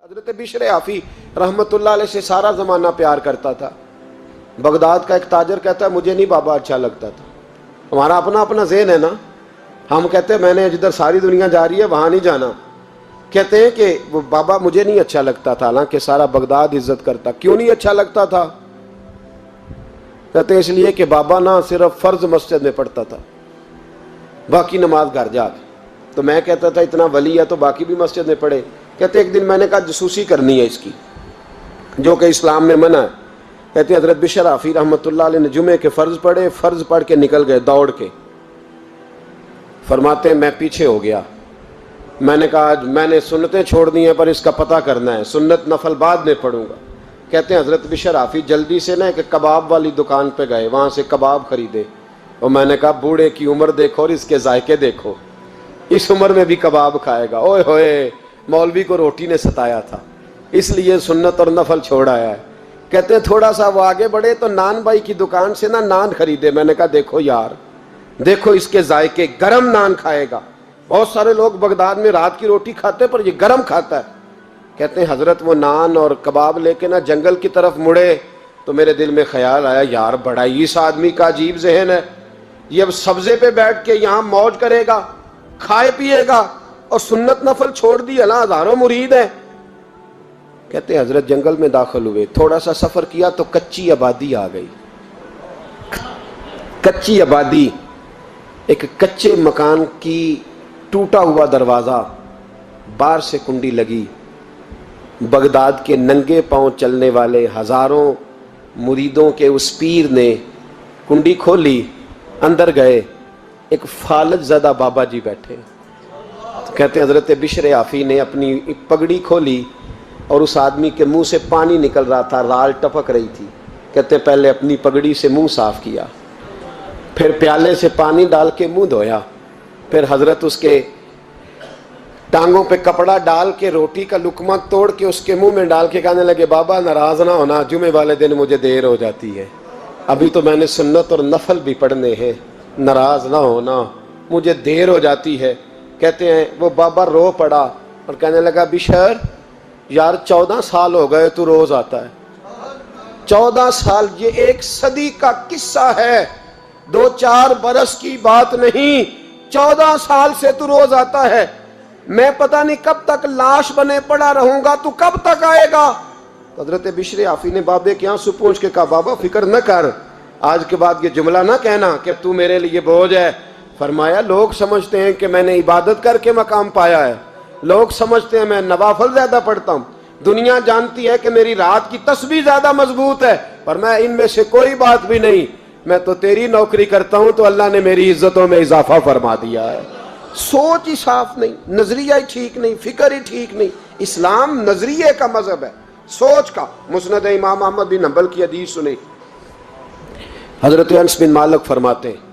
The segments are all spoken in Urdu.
حضرت بشر آفی رحمت اللہ علیہ سے سارا زمانہ پیار کرتا تھا۔ بغداد کا ایک تاجر کہتا ہے مجھے نہیں بابا اچھا لگتا تھا۔ ہمارا اپنا اپنا ذہن ہے نا، ہم کہتے ہیں میں نے جدھر ساری دنیا جا رہی ہے وہاں نہیں جانا، کہتے ہیں کہ وہ بابا مجھے نہیں اچھا لگتا تھا، حالانکہ سارا بغداد عزت کرتا۔ کیوں نہیں اچھا لگتا تھا؟ کہتے ہیں اس لیے کہ بابا نہ صرف فرض مسجد میں پڑھتا تھا، باقی نماز گھر جا کے۔ تو میں کہتا تھا اتنا ولی ہے تو باقی بھی مسجد میں پڑھے۔ کہتے ایک دن میں نے کہا جسوسی کرنی ہے اس کی، جو کہ اسلام میں منع ہے۔ کہتے ہیں حضرت بشر آفی رحمۃ اللہ علیہ نے جمعے کے فرض پڑھے، فرض پڑھ کے نکل گئے دوڑ کے۔ فرماتے ہیں میں پیچھے ہو گیا، میں نے کہا میں نے سنتیں چھوڑ دی ہیں پر اس کا پتہ کرنا ہے، سنت نفل بعد میں پڑھوں گا۔ کہتے ہیں حضرت بشر آفی جلدی سے نا ایک کباب والی دکان پہ گئے، وہاں سے کباب خریدے، اور میں نے کہا بوڑھے کی عمر دیکھو اور اس کے ذائقے دیکھو، اس عمر میں بھی کباب کھائے گا۔ اوئے ہوئے، مولوی کو روٹی نے ستایا تھا، اس لیے سنت اور نفل چھوڑ آیا ہے۔ کہتے ہیں تھوڑا سا وہ آگے بڑھے تو نان بھائی کی دکان سے نا نان خریدے۔ میں نے کہا دیکھو یار، دیکھو اس کے ذائقے، گرم نان کھائے گا۔ بہت سارے لوگ بغداد میں رات کی روٹی کھاتے پر یہ گرم کھاتا ہے۔ کہتے ہیں حضرت وہ نان اور کباب لے کے نا جنگل کی طرف مڑے تو میرے دل میں خیال آیا یار بڑا ہی اس آدمی کا عجیب ذہن ہے، یہ اب سبزے پہ بیٹھ کے یہاں موج کرے گا، کھائے پیے گا، اور سنت نفل چھوڑ دی، اللہ ہزاروں مرید ہیں۔ کہتے ہیں حضرت جنگل میں داخل ہوئے، تھوڑا سا سفر کیا تو کچی آبادی آ گئی۔ کچی آبادی، ایک کچے مکان کی ٹوٹا ہوا دروازہ، باہر سے کنڈی لگی۔ بغداد کے ننگے پاؤں چلنے والے ہزاروں مریدوں کے اس پیر نے کنڈی کھولی، اندر گئے، ایک فالج زدہ بابا جی بیٹھے۔ کہتے ہیں حضرت بشر آفی نے اپنی پگڑی کھولی اور اس آدمی کے منہ سے پانی نکل رہا تھا، رال ٹپک رہی تھی۔ کہتے ہیں پہلے اپنی پگڑی سے منہ صاف کیا، پھر پیالے سے پانی ڈال کے منہ دھویا، پھر حضرت اس کے ٹانگوں پہ کپڑا ڈال کے روٹی کا لقمہ توڑ کے اس کے منہ میں ڈال کے کہنے لگے بابا ناراض نہ ہونا، جمعے والے دن مجھے دیر ہو جاتی ہے، ابھی تو میں نے سنت اور نفل بھی پڑھنے ہیں، ناراض نہ ہونا، مجھے دیر ہو جاتی ہے۔ کہتے ہیں وہ بابا رو پڑا اور کہنے لگا بشر یار 14 سال ہو گئے تو روز آتا ہے، 14 سال، یہ 1 صدی کا قصہ ہے، 2-4 برس کی بات نہیں، 14 سال سے تو روز آتا ہے، میں پتہ نہیں کب تک لاش بنے پڑا رہوں گا، تو کب تک آئے گا؟ حضرت بشر آفی نے بابے کے یہاں سے پوچھ کے کہا بابا فکر نہ کر، آج کے بعد یہ جملہ نہ کہنا کہ تو میرے لیے بوجھ ہے۔ فرمایا لوگ سمجھتے ہیں کہ میں نے عبادت کر کے مقام پایا ہے، لوگ سمجھتے ہیں میں نوافل زیادہ پڑھتا ہوں، دنیا جانتی ہے کہ میری رات کی تسبیح زیادہ مضبوط ہے، پر میں ان میں سے کوئی بات بھی نہیں، میں تو تیری نوکری کرتا ہوں تو اللہ نے میری عزتوں میں اضافہ فرما دیا ہے۔ سوچ ہی صاف نہیں، نظریہ ہی ٹھیک نہیں، فکر ہی ٹھیک نہیں۔ اسلام نظریے کا مذہب ہے، سوچ کا۔ مسند امام احمد بن حنبل کی حدیث سنی، حضرت انس بن مالک فرماتے ہیں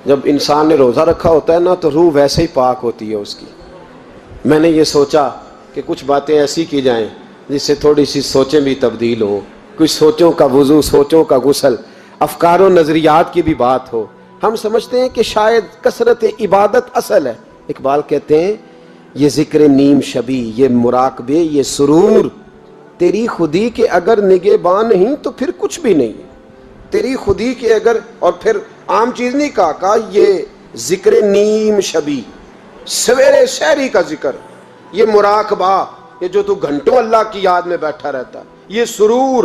جب انسان نے روزہ رکھا ہوتا ہے نا تو روح ویسے ہی پاک ہوتی ہے اس کی۔ میں نے یہ سوچا کہ کچھ باتیں ایسی کی جائیں جس سے تھوڑی سی سوچیں بھی تبدیل ہوں، کچھ سوچوں کا وضو، سوچوں کا غسل، افکار و نظریات کی بھی بات ہو۔ ہم سمجھتے ہیں کہ شاید کثرت عبادت اصل ہے۔ اقبال کہتے ہیں یہ ذکر نیم شبی، یہ مراقبے، یہ سرور، تیری خودی کے اگر نگہباں نہیں تو پھر کچھ بھی نہیں، تیری خودی کے اگر، اور پھر عام چیز نہیں کہا یہ ذکر نیم شبی، سویرے سحری کا ذکر، یہ مراقبہ، یہ جو تو گھنٹوں اللہ کی یاد میں بیٹھا رہتا، یہ سرور،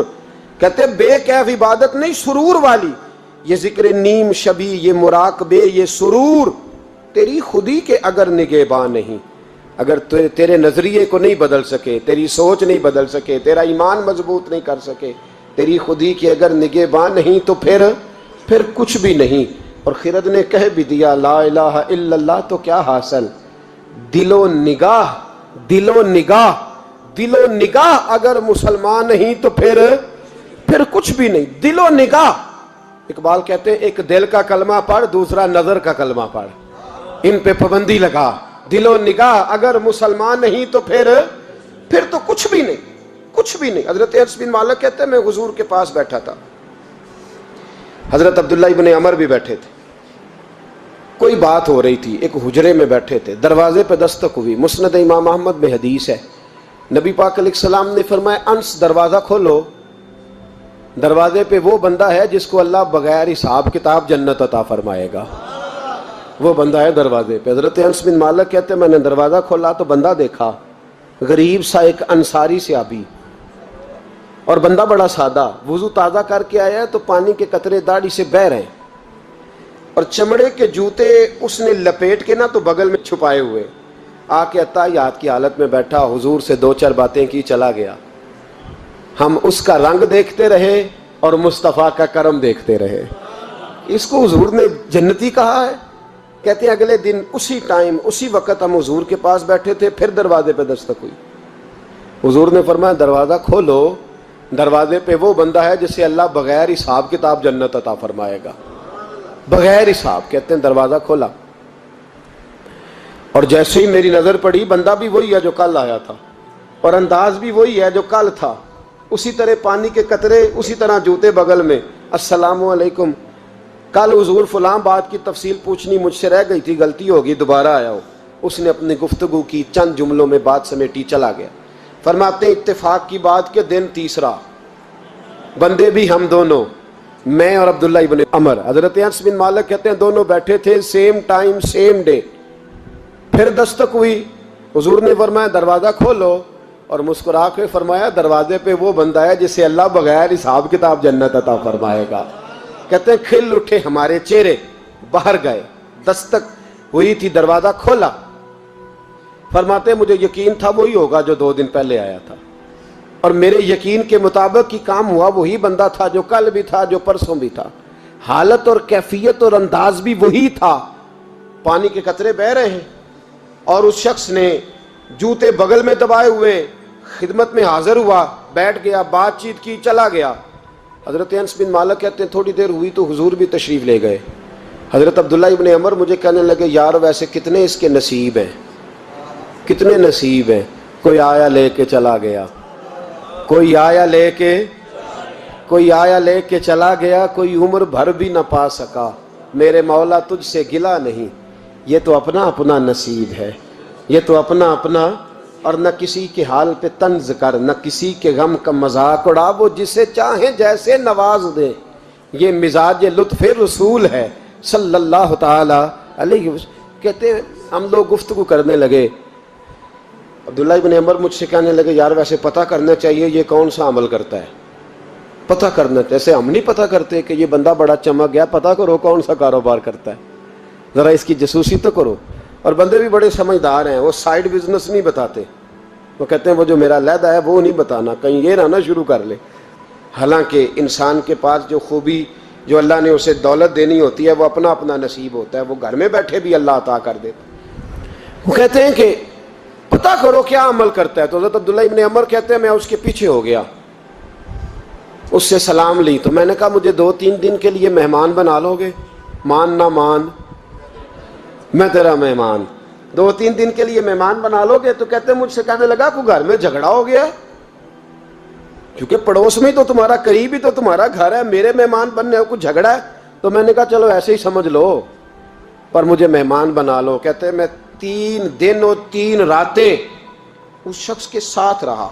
کہتے ہیں بے کیف عبادت نہیں، سرور والی، یہ ذکر نیم شبی، یہ مراقبے، یہ سرور، تیری خودی کے اگر نگہباں نہیں، اگر تیرے نظریے کو نہیں بدل سکے، تیری سوچ نہیں بدل سکے، تیرا ایمان مضبوط نہیں کر سکے، تیری خودی کے اگر نگہباں نہیں تو پھر کچھ بھی نہیں۔ اور خرد نے کہہ بھی دیا لا الہ الا اللہ تو کیا حاصل، دل و نگاہ، دل و نگاہ، دل و نگاہ اگر مسلمان نہیں تو پھر کچھ بھی نہیں، دل و نگاہ۔ اقبال کہتے ہیں ایک دل کا کلمہ پڑھ، دوسرا نظر کا کلمہ پڑھ، ان پہ پابندی لگا، دل و نگاہ اگر مسلمان نہیں تو پھر تو کچھ بھی نہیں، کچھ بھی نہیں۔ حضرت انس بن مالک کہتے ہیں میں حضور کے پاس بیٹھا تھا، حضرت عبداللہ ابن عمر بھی بیٹھے تھے، کوئی بات ہو رہی تھی، ایک حجرے میں بیٹھے تھے، دروازے پہ دستک ہوئی، مسند امام احمد میں حدیث ہے نبی پاک علیہ السلام نے فرمایا انس دروازہ کھولو، دروازے پہ وہ بندہ ہے جس کو اللہ بغیر حساب کتاب جنت عطا فرمائے گا، وہ بندہ ہے دروازے پہ۔ حضرت انس بن مالک کہتے ہیں میں نے دروازہ کھولا تو بندہ دیکھا، غریب سا ایک انصاری صحابی، اور بندہ بڑا سادہ، وضو تازہ کر کے آیا ہے تو پانی کے قطرے داڑھی سے بہہ رہے ہیں، اور چمڑے کے جوتے اس نے لپیٹ کے نا تو بغل میں چھپائے ہوئے، آ کے عطایات کی حالت میں بیٹھا، حضور سے دو چار باتیں کی، چلا گیا۔ ہم اس کا رنگ دیکھتے رہے اور مصطفیٰ کا کرم دیکھتے رہے۔ اس کو حضور نے جنتی کہا ہے۔ کہتے ہیں اگلے دن اسی ٹائم اسی وقت ہم حضور کے پاس بیٹھے تھے، پھر دروازے پہ دستک ہوئی، حضور نے فرمایا دروازہ کھولو، دروازے پہ وہ بندہ ہے جسے اللہ بغیر حساب کتاب جنت عطا فرمائے گا، بغیر حساب۔ کہتے ہیں دروازہ کھولا، اور جیسے ہی میری نظر پڑی، بندہ بھی وہی ہے جو کل آیا تھا، اور انداز بھی وہی ہے جو کل تھا، اسی طرح پانی کے قطرے، اسی طرح جوتے بغل میں، السلام علیکم، کل حضور فلاں بات کی تفصیل پوچھنی مجھ سے رہ گئی تھی، غلطی ہوگی، دوبارہ آیا ہو۔ اس نے اپنی گفتگو کی، چند جملوں میں بات سمیٹی، چلا گیا۔ فرماتے ہیں اتفاق کی بات کہ دن تیسرا، بندے بھی ہم دونوں، میں اور عبداللہ ابن عمر، حضرت انس بن مالک کہتے ہیں دونوں بیٹھے تھے، سیم ٹائم سیم ڈے۔ پھر دستک ہوئی، حضور نے فرمایا دروازہ کھولو، اور مسکرا کے فرمایا دروازے پہ وہ بندہ ہے جسے اللہ بغیر حساب کتاب جنت عطا فرمائے گا۔ کہتے ہیں کھل اٹھے ہمارے چہرے، باہر گئے، دستک ہوئی تھی، دروازہ کھولا۔ فرماتے ہیں مجھے یقین تھا وہی ہوگا جو 2 دن پہلے آیا تھا، اور میرے یقین کے مطابق ہی کام ہوا، وہی بندہ تھا جو کل بھی تھا، جو پرسوں بھی تھا، حالت اور کیفیت اور انداز بھی وہی تھا، پانی کے قطرے بہہ رہے ہیں، اور اس شخص نے جوتے بغل میں دبائے ہوئے خدمت میں حاضر ہوا، بیٹھ گیا، بات چیت کی، چلا گیا۔ حضرت انس بن مالک کہتے ہیں تھوڑی دیر ہوئی تو حضور بھی تشریف لے گئے۔ حضرت عبداللہ ابن عمر مجھے کہنے لگے یار ویسے کتنے اس کے نصیب ہیں، کتنے نصیب ہیں، کوئی آیا لے کے چلا گیا، کوئی آیا لے کے چلا گیا، کوئی عمر بھر بھی نہ پا سکا، میرے مولا تجھ سے گلہ نہیں، یہ تو اپنا اپنا نصیب ہے، یہ تو اپنا اپنا، اور نہ کسی کے حال پہ طنز کر، نہ کسی کے غم کا مذاق اڑا، وہ جسے چاہیں جیسے نواز دے، یہ مزاج لطف رسول ہے صلی اللہ تعالی علیہ وسلم۔ کہتے ہیں ہم لوگ گفتگو کرنے لگے، عبداللہ ابن عمر مجھ سے کہنے لگے یار ویسے پتہ کرنا چاہیے یہ کون سا عمل کرتا ہے، پتہ کرنا، جیسے ہم نہیں پتہ کرتے کہ یہ بندہ بڑا چمک گیا، پتہ کرو کون سا کاروبار کرتا ہے، ذرا اس کی جاسوسی تو کرو۔ اور بندے بھی بڑے سمجھدار ہیں، وہ سائیڈ بزنس نہیں بتاتے، وہ کہتے ہیں وہ جو میرا علیحدہ ہے وہ نہیں بتانا، کہیں یہ نہ شروع کر لے۔ حالانکہ انسان کے پاس جو خوبی، جو اللہ نے اسے دولت دینی ہوتی ہے، وہ اپنا اپنا نصیب ہوتا ہے، وہ گھر میں بیٹھے بھی اللہ عطا کر دیتا۔ وہ کہتے ہیں کہ پتہ کرو کیا عمل کرتا ہے۔ تو حضرت عبداللہ ابن عمر کہتے ہیں میں اس کے پیچھے ہو گیا، اس سے سلام لی، تو میں نے کہا مجھے 2-3 دن کے لیے مہمان بنا لو گے، مان نہ مان میں تیرا مہمان، 2-3 دن کے لیے مہمان بنا لو گے؟ تو کہتے ہیں مجھ سے کہنے لگا کوئی گھر میں جھگڑا ہو گیا ہے، کیونکہ پڑوس میں تو تمہارا قریب ہی تو تمہارا گھر ہے، میرے مہمان بننے کو جھگڑا ہے؟ تو میں نے کہا چلو ایسے ہی سمجھ لو، پر مجھے مہمان بنا لو۔ کہتے ہیں میں 3 دن اور 3 راتیں اس شخص کے ساتھ رہا،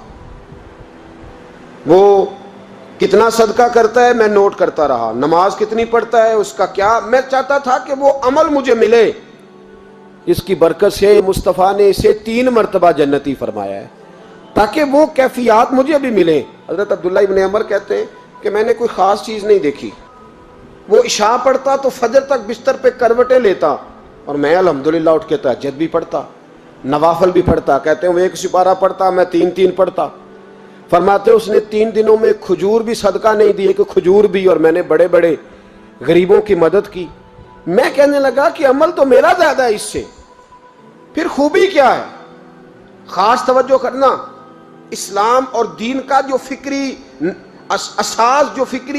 وہ کتنا صدقہ کرتا ہے میں نوٹ کرتا رہا، نماز کتنی پڑھتا ہے، اس کا کیا، میں چاہتا تھا کہ وہ عمل مجھے ملے، اس کی برکت سے مصطفیٰ نے اسے 3 مرتبہ جنتی فرمایا ہے تاکہ وہ کیفیات مجھے بھی ملیں۔ حضرت عبداللہ ابن عمر کہتے ہیں کہ میں نے کوئی خاص چیز نہیں دیکھی، وہ عشاء پڑھتا تو فجر تک بستر پہ کروٹیں لیتا، اور میں الحمدللہ اٹھ کے تہجد بھی پڑھتا، نوافل بھی پڑھتا۔ کہتے ہیں وہ 1 سپارہ پڑھتا، میں 3 پڑھتا۔ فرماتے اس نے 3 دنوں میں کھجور بھی صدقہ نہیں دی، کہ کھجور بھی، اور میں نے بڑے بڑے غریبوں کی مدد کی۔ میں کہنے لگا کہ عمل تو میرا زیادہ ہے اس سے، پھر خوبی کیا ہے؟ خاص توجہ کرنا، اسلام اور دین کا جو فکری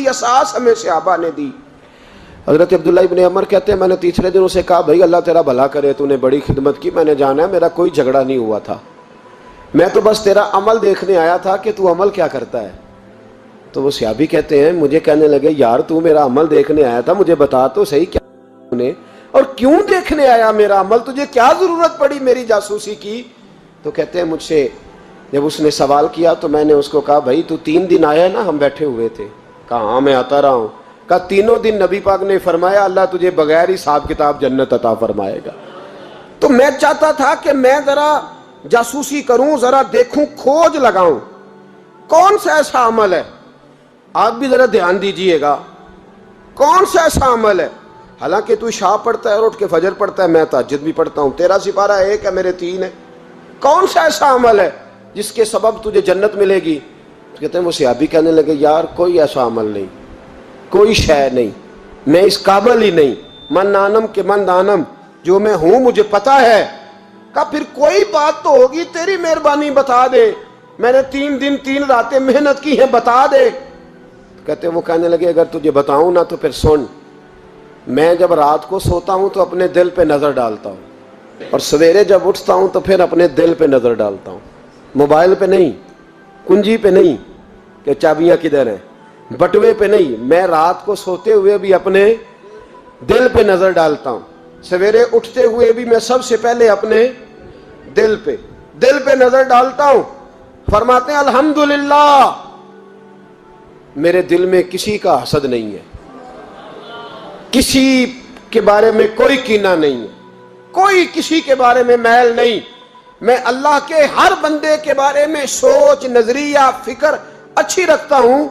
اساس ہمیں صحابہ نے دی۔ حضرت عبداللہ ابن عمر کہتے ہیں میں نے تیسرے دن اسے کہا بھائی اللہ تیرا بھلا کرے، تو نے بڑی خدمت کی، میں نے جانا ہے میرا کوئی جھگڑا نہیں ہوا تھا، میں تو بس تیرا عمل دیکھنے آیا تھا کہ تو عمل کیا کرتا ہے۔ تو وہ صحابی کہتے ہیں مجھے کہنے لگے یار تو میرا عمل دیکھنے آیا تھا، مجھے بتا تو صحیح کیا نے، اور کیوں دیکھنے آیا میرا عمل، تجھے کیا ضرورت پڑی میری جاسوسی کی؟ تو کہتے ہیں مجھ سے جب اس نے سوال کیا تو میں نے اس کو کہا بھائی تو 3 دن آیا نا ہم بیٹھے ہوئے تھے؟ کہا ہاں میں آتا رہا ہوں۔ کہا 3 دن نبی پاک نے فرمایا اللہ تجھے بغیر حساب کتاب جنت عطا فرمائے گا۔ تو میں چاہتا تھا کہ میں ذرا جاسوسی کروں، ذرا دیکھوں، کھوج لگاؤں کون سا ایسا عمل ہے، آپ بھی ذرا دھیان دیجئے گا، کون سا ایسا عمل ہے، حالانکہ تو عشاء پڑھتا ہے اور اٹھ کے فجر پڑھتا ہے، میں تہجد بھی پڑھتا ہوں، تیرا سپارہ 1 ہے میرے 3 ہے، کون سا ایسا عمل ہے جس کے سبب تجھے جنت ملے گی؟ کہتے ہیں وہ صحابی کہنے لگے یار کوئی ایسا عمل نہیں، کوئی شے نہیں، میں اس قابل ہی نہیں، من نانم کے من دانم، جو میں ہوں مجھے پتا ہے۔ کہا پھر کوئی بات تو ہوگی، تیری مہربانی بتا دے، میں نے 3 دن 3 راتیں محنت کی ہیں، بتا دے۔ کہتے ہیں وہ کہنے لگے اگر تجھے بتاؤں نا تو پھر سن، میں جب رات کو سوتا ہوں تو اپنے دل پہ نظر ڈالتا ہوں، اور سویرے جب اٹھتا ہوں تو پھر اپنے دل پہ نظر ڈالتا ہوں، موبائل پہ نہیں، کنجی پہ نہیں کہ چابیاں کدھر ہیں، بٹوے پہ نہیں، میں رات کو سوتے ہوئے بھی اپنے دل پہ نظر ڈالتا ہوں، سویرے اٹھتے ہوئے بھی میں سب سے پہلے اپنے دل پہ نظر ڈالتا ہوں۔ فرماتے ہیں الحمدللہ میرے دل میں کسی کا حسد نہیں ہے، کسی کے بارے میں کوئی کینہ نہیں ہے، کوئی کسی کے بارے میں میل نہیں، میں اللہ کے ہر بندے کے بارے میں سوچ، نظریہ، فکر اچھی رکھتا ہوں۔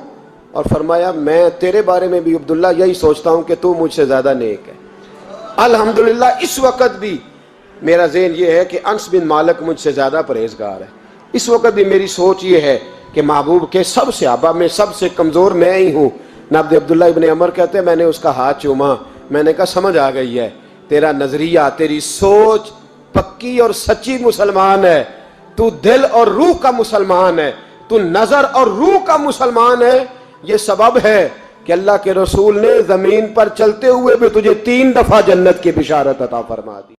اور فرمایا میں تیرے بارے میں بھی عبداللہ یہی سوچتا ہوں کہ تو مجھ سے زیادہ نیک ہے۔ الحمدللہ اس وقت بھی میرا ذہن یہ ہے کہ انس بن مالک مجھ سے زیادہ پرہیزگار ہے، اس وقت بھی میری سوچ یہ ہے کہ محبوب کے سب صحابہ میں سب سے کمزور میں ہی ہوں۔ نابد عبداللہ ابن عمر کہتے ہیں میں نے اس کا ہاتھ چوما، میں نے کہا سمجھ آ گئی ہے، تیرا نظریہ، تیری سوچ پکی اور سچی مسلمان ہے، تو دل اور روح کا مسلمان ہے، تو نظر اور روح کا مسلمان ہے۔ یہ سبب ہے کہ اللہ کے رسول نے زمین پر چلتے ہوئے بھی تجھے 3 دفعہ جنت کی بشارت عطا فرما دی۔